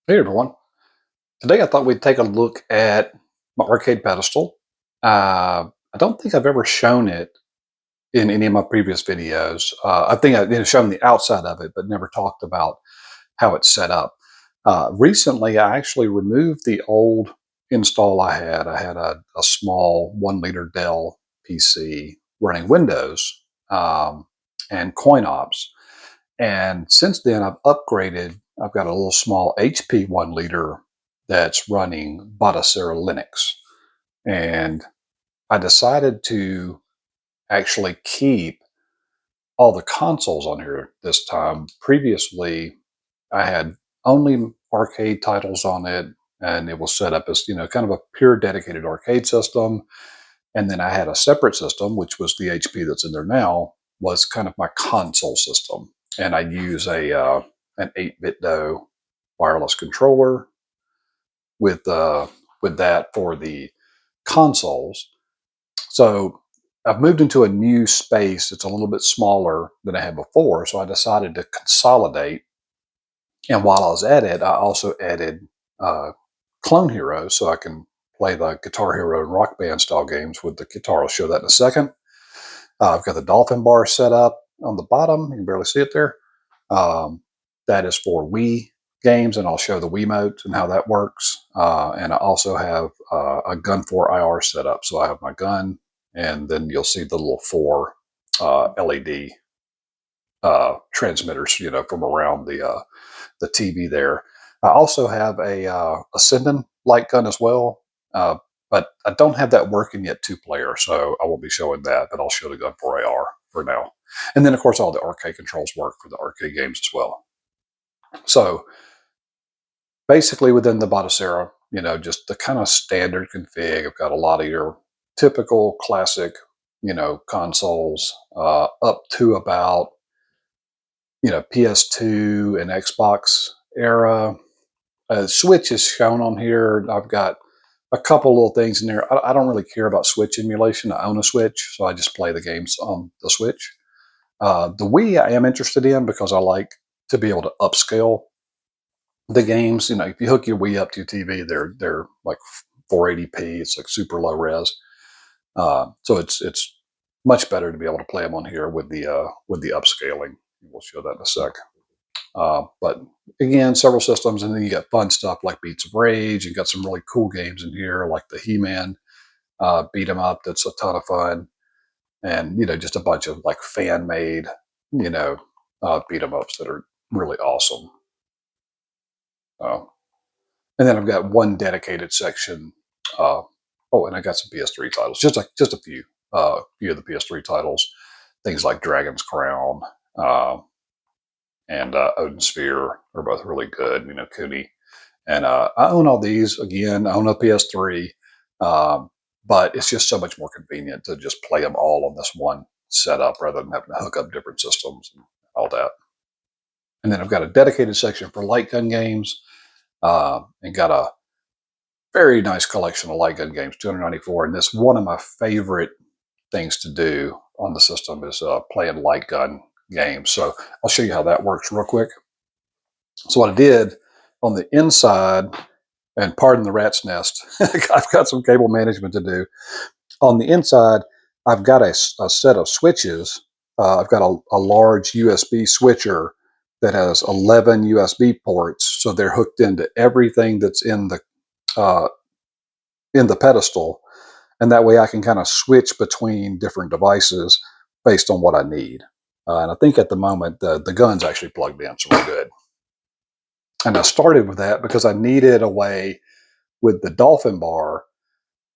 Hey everyone. Today I thought we'd take a look at my arcade pedestal. I don't think I've ever shown it in any of my previous videos. I think I've shown the outside of it, but never talked about how it's set up. Recently, I actually removed the old install I had. I had a small 1 liter Dell PC running Windows and coin ops. And since then, I've upgraded. I've got a little small HP 1 liter that's running Batocera Linux. And I decided to actually keep all the consoles on here this time. Previously, I had only arcade titles on it, and it was set up as, kind of a pure dedicated arcade system. And then I had a separate system, which was the HP that's in there now, was kind of my console system. And I use an 8-bit DO wireless controller with that for the consoles. So I've moved into a new space. It's a little bit smaller than I had before. So I decided to consolidate. And while I was at it, I also added Clone Heroes so I can play the Guitar Hero and Rock Band style games with the guitar. I'll show that in a second. I've got the Dolphinbar set up on the bottom. You can barely see it there. That is for Wii games, and I'll show the Wiimote and how that works. And I also have a Gun4IR set up. So I have my gun, and then you'll see the little 4 LED transmitters, from around the TV there. I also have a Sinden light gun as well, but I don't have that working yet 2-player, so I won't be showing that, but I'll show the Gun4IR for now. And then, of course, all the arcade controls work for the arcade games as well. So basically within the Batocera, just the kind of standard config. I've got a lot of your typical classic, consoles up to about, PS2 and Xbox era. Switch is shown on here. I've got a couple little things in there. I don't really care about Switch emulation. I own a Switch, so I just play the games on the Switch. The Wii I am interested in because I like to be able to upscale the games. If you hook your Wii up to your TV, they're like 480p. It's like super low res. So it's much better to be able to play them on here with the upscaling. We'll show that in a sec. But again, several systems, and then you got fun stuff like Beats of Rage. You got some really cool games in here, like the He-Man beat 'em up. That's a ton of fun, and just a bunch of like fan-made, beat 'em ups that are really awesome. Uh, and then I've got one dedicated section. Oh, and I got some PS3 titles, just a few of the PS3 titles, things like Dragon's Crown. And Odin Sphere are both really good. Cooney. And I own all these. Again, I own a PS3, but it's just so much more convenient to just play them all on this one setup rather than having to hook up different systems and all that. And then I've got a dedicated section for light gun games, and got a very nice collection of light gun games, 294. And this one of my favorite things to do on the system is playing light gun games. So I'll show you how that works real quick. So what I did on the inside, and pardon the rat's nest, I've got some cable management to do. On the inside, I've got a set of switches. I've got a large USB switcher that has 11 USB ports, so they're hooked into everything that's in the pedestal, and that way I can kind of switch between different devices based on what I need. And I think at the moment the gun's actually plugged in, so we're good. And I started with that because I needed a way with the Dolphinbar,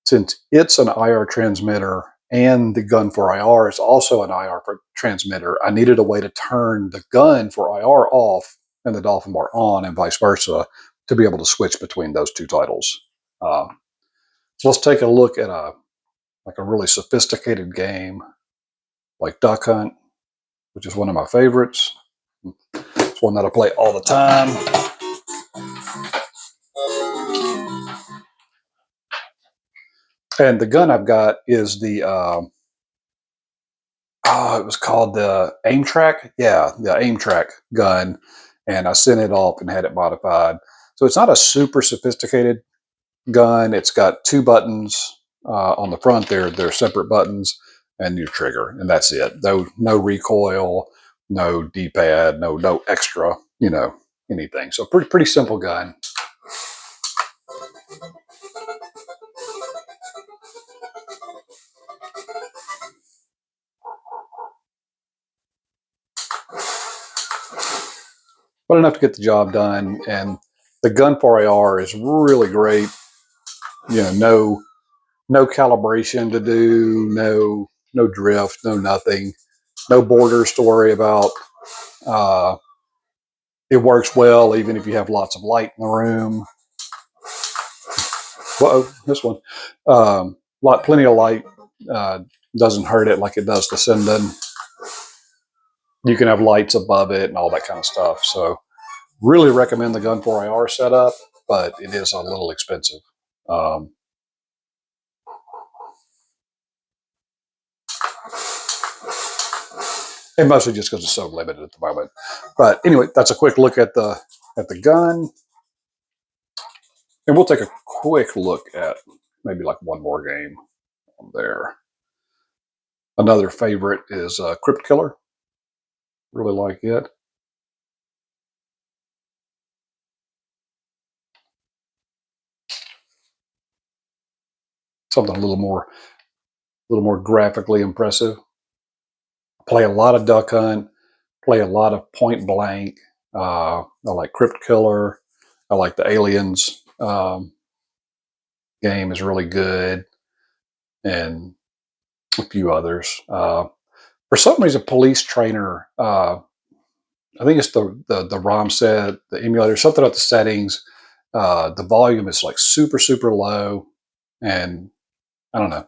since it's an IR transmitter and the Gun4IR is also an IR transmitter. I needed a way to turn the Gun4IR off and the Dolphinbar on, and vice versa, to be able to switch between those two titles. So let's take a look at a really sophisticated game like Duck Hunt, which is one of my favorites. It's one that I play all the time. And the gun I've got is the it was called the Aim Track. Yeah, the Aim Track gun. And I sent it off and had it modified. So it's not a super sophisticated gun. It's got two buttons on the front. They're separate buttons, and your trigger, and that's it. No recoil, no D-pad, no extra, anything. So pretty simple gun. But enough to get the job done. And the Gun4IR is really great. No calibration to do, no drift, no nothing, no borders to worry about. It works well even if you have lots of light in the room. Whoa, this one, plenty of light doesn't hurt it like it does the Sinden. You can have lights above it and all that kind of stuff. So really recommend the Gun4IR setup, but it is a little expensive. And mostly just because it's so limited at the moment. But anyway, that's a quick look at the gun. And we'll take a quick look at maybe like one more game on there. Another favorite is Crypt Killer. Really like it. Something a little more graphically impressive. Play a lot of Duck Hunt. Play a lot of Point Blank. I like Crypt Killer. I like the Aliens game is really good, and a few others. For some reason, Police Trainer. I think it's the ROM set, the emulator, something about the settings. The volume is like super low, and I don't know.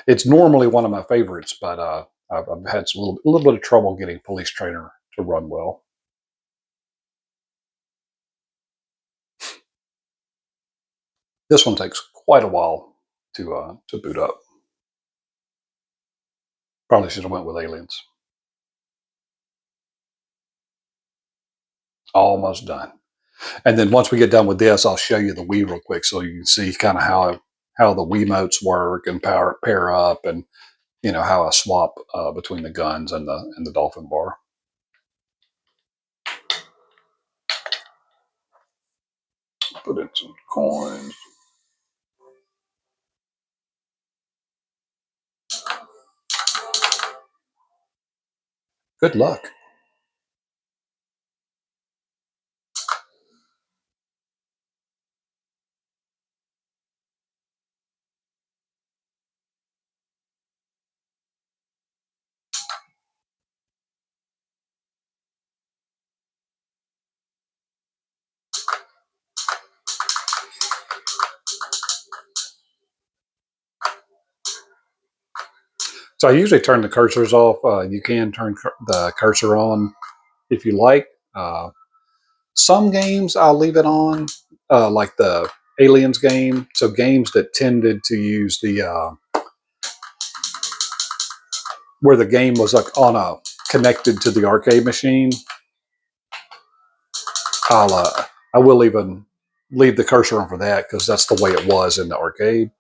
It's normally one of my favorites, but I've had a little bit of trouble getting Police Trainer to run well. This one takes quite a while to boot up. Probably should have went with Aliens. Almost done. And then once we get done with this, I'll show you the Wii real quick so you can see kind of how the Wiimotes work and pair up, and how I swap between the guns and the Dolphinbar. Put in some coins. Good luck. So I usually turn the cursors off. You can turn the cursor on if you like. Some games I'll leave it on, like the Aliens game. So games that tended to use the where the game was like connected to the arcade machine. I will even leave the cursor on for that because that's the way it was in the arcade.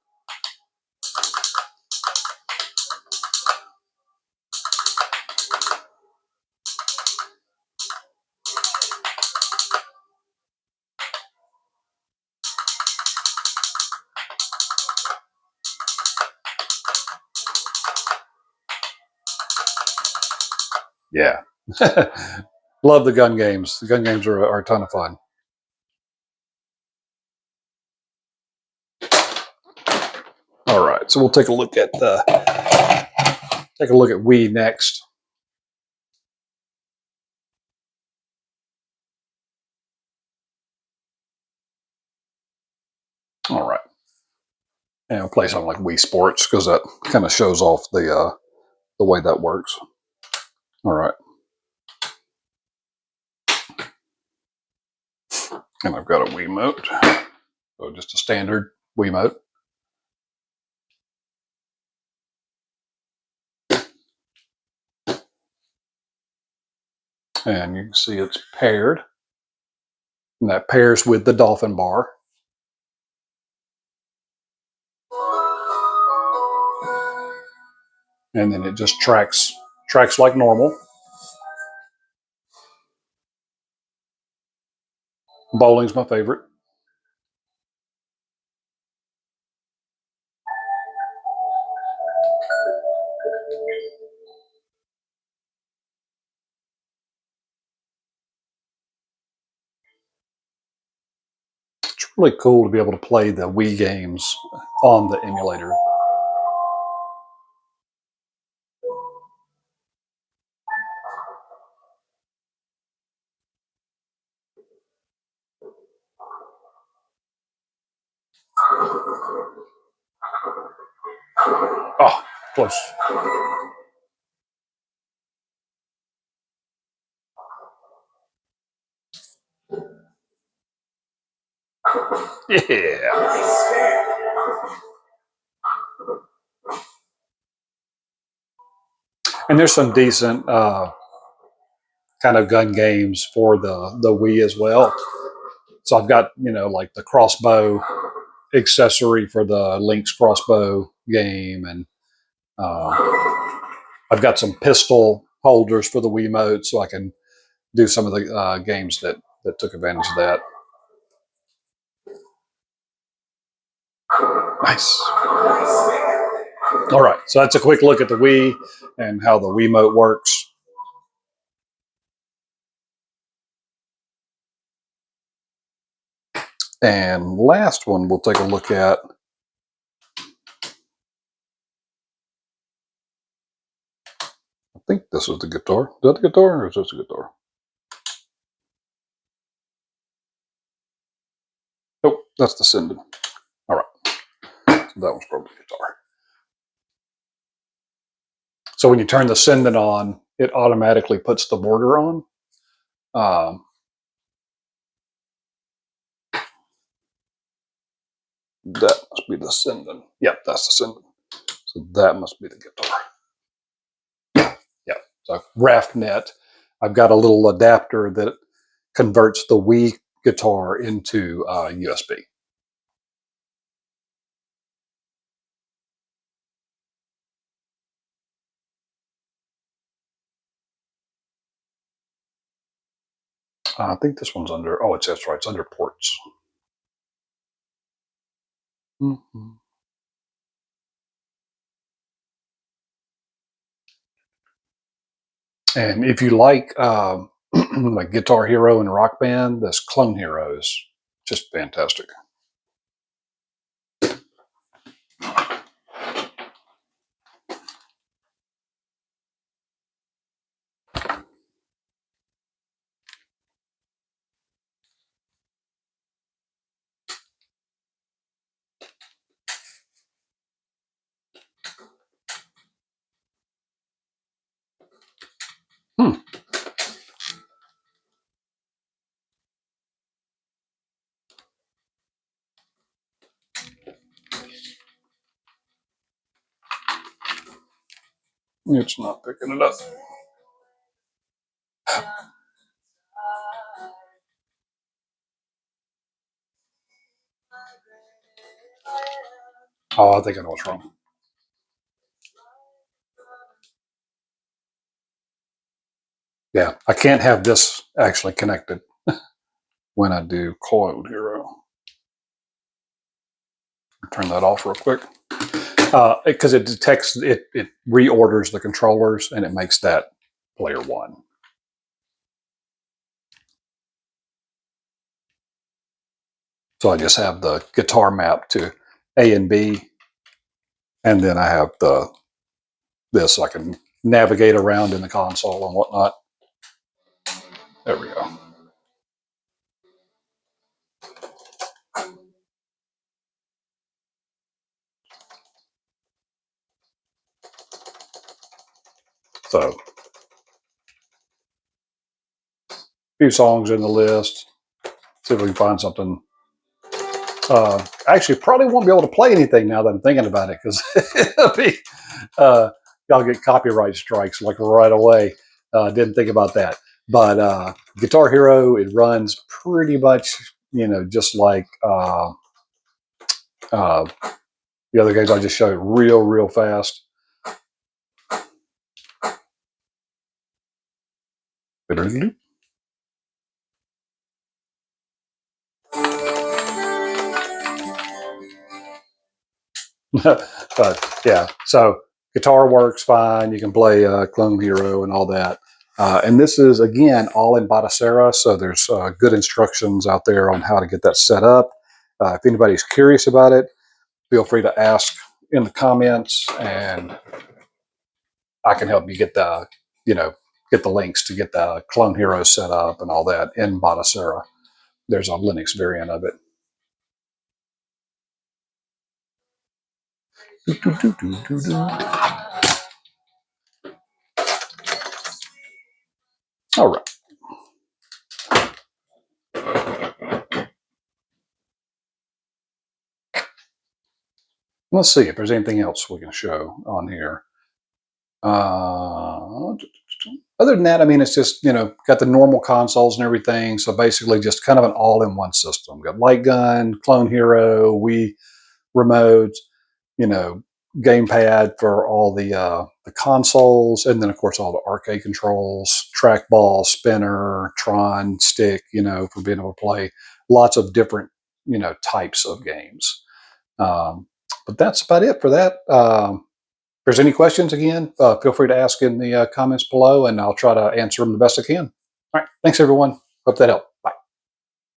Yeah. Love the gun games. The gun games are a ton of fun. All right, so we'll take a look at Wii next. All right, and I'll play something like Wii Sports because that kind of shows off the way that works. All right, and I've got a Wiimote, so just a standard Wiimote. And you can see it's paired. And that pairs with the Dolphinbar. And then it just tracks like normal. Bowling's my favorite. It's really cool to be able to play the Wii games on the emulator. Oh, close. Yeah. And there's some decent kind of gun games for the Wii as well. So I've got, like the crossbow accessory for the Link's crossbow game, and I've got some pistol holders for the Wiimote, so I can do some of the games that took advantage of that. Nice. All right, so that's a quick look at the Wii and how the Wiimote works. And last one we'll take a look at. I think this is the guitar. Is that the guitar or is this the guitar? Nope, that's the Sinden. All right, so that one's probably the guitar. So when you turn the Sinden on, it automatically puts the border on. That must be the Sinden. Yep, that's the Sinden. So that must be the guitar. Yep. So RAFnet. I've got a little adapter that converts the Wii guitar into USB. I think this one's under. Oh, that's right. It's under ports. Mm-hmm. And if you like like Guitar Hero and Rock Band, this Clone Hero is just fantastic. Hmm. It's not picking it up. Oh, I think I know what's wrong. Yeah, I can't have this actually connected when I do Clone Hero. Turn that off real quick. Because it detects, it reorders the controllers and it makes that player one. So I just have the guitar map to A and B, and then I have this I can navigate around in the console and whatnot. There we go. So a few songs in the list. See if we can find something. Actually, probably won't be able to play anything now that I'm thinking about it, because it'll be y'all get copyright strikes like right away. Didn't think about that. But Guitar Hero, it runs pretty much, just like the other games I just showed, real fast. But yeah, so guitar works fine. You can play Clone Hero and all that. And this is, again, all in Batocera, so there's good instructions out there on how to get that set up. If anybody's curious about it, feel free to ask in the comments, and I can help you get get the links to get the Clone Hero set up and all that in Batocera. There's a Linux variant of it. All right. Let's see if there's anything else we can show on here. Other than that, I mean, it's just, got the normal consoles and everything. So basically just kind of an all-in-one system. Got Light Gun, Clone Hero, Wii remotes, gamepad for all the consoles, and then of course all the arcade controls, trackball, spinner, Tron stick, for being able to play lots of different, types of games. But that's about it for that. If there's any questions, again, feel free to ask in the comments below, and I'll try to answer them the best I can. All right. Thanks, everyone. Hope that helped.